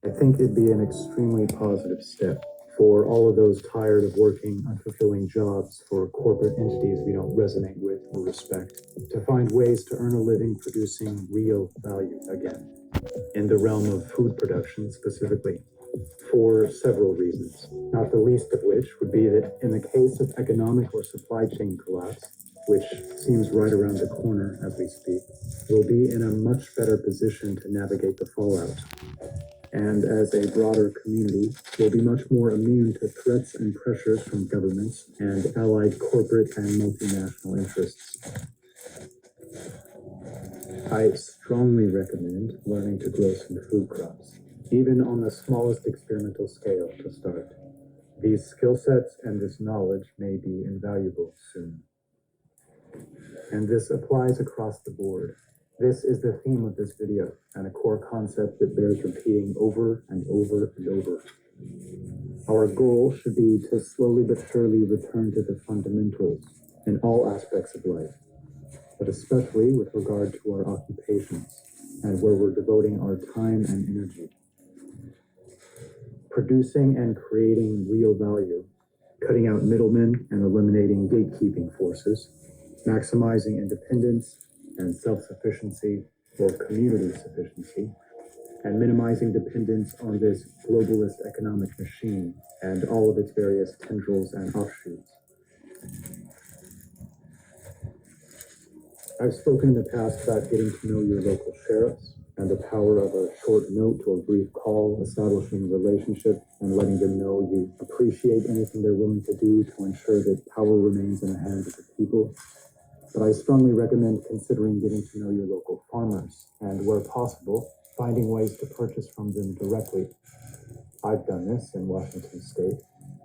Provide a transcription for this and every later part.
I think it'd be an extremely positive step for all of those tired of working unfulfilling jobs for corporate entities we don't resonate with or respect, to find ways to earn a living producing real value again, in the realm of food production specifically, for several reasons, not the least of which would be that in the case of economic or supply chain collapse, which seems right around the corner as we speak, we'll be in a much better position to navigate the fallout. And as a broader community, we'll be much more immune to threats and pressures from governments and allied corporate and multinational interests. I strongly recommend learning to grow some food crops, even on the smallest experimental scale to start. These skill sets and this knowledge may be invaluable soon. And this applies across the board. This is the theme of this video, and a core concept that bears repeating over and over and over. Our goal should be to slowly but surely return to the fundamentals in all aspects of life, but especially with regard to our occupations and where we're devoting our time and energy. Producing and creating real value, cutting out middlemen and eliminating gatekeeping forces, maximizing independence and self-sufficiency or community sufficiency, and minimizing dependence on this globalist economic machine and all of its various tendrils and offshoots. I've spoken in the past about getting to know your local sheriffs and the power of a short note or brief call, establishing a relationship and letting them know you appreciate anything they're willing to do to ensure that power remains in the hands of the people. But I strongly recommend considering getting to know your local farmers and, where possible, finding ways to purchase from them directly. I've done this in Washington State,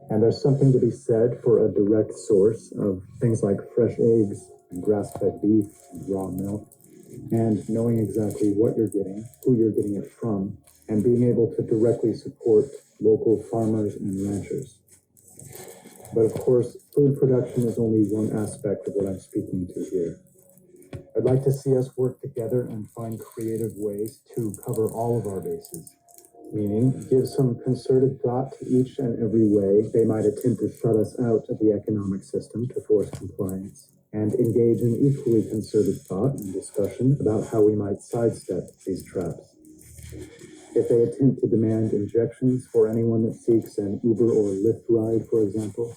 and there's something to be said for a direct source of things like fresh eggs and grass-fed beef and raw milk, and knowing exactly what you're getting, who you're getting it from, and being able to directly support local farmers and ranchers. But of course, food production is only one aspect of what I'm speaking to here. I'd like to see us work together and find creative ways to cover all of our bases, meaning give some concerted thought to each and every way they might attempt to shut us out of the economic system to force compliance, and engage in equally concerted thought and discussion about how we might sidestep these traps. If they attempt to demand injections for anyone that seeks an Uber or Lyft ride, for example,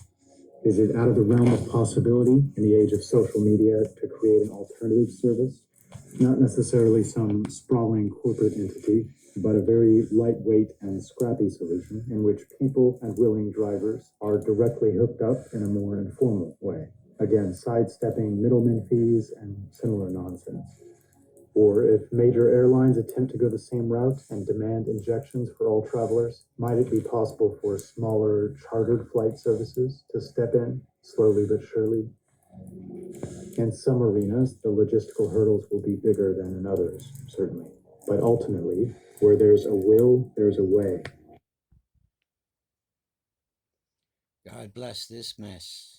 is it out of the realm of possibility in the age of social media to create an alternative service? Not necessarily some sprawling corporate entity, but a very lightweight and scrappy solution in which people and willing drivers are directly hooked up in a more informal way. Again, sidestepping middleman fees and similar nonsense. Or if major airlines attempt to go the same route and demand injections for all travelers, might it be possible for smaller chartered flight services to step in, slowly but surely? In some arenas, the logistical hurdles will be bigger than in others, certainly. But ultimately, where there's a will, there's a way. God bless this mess.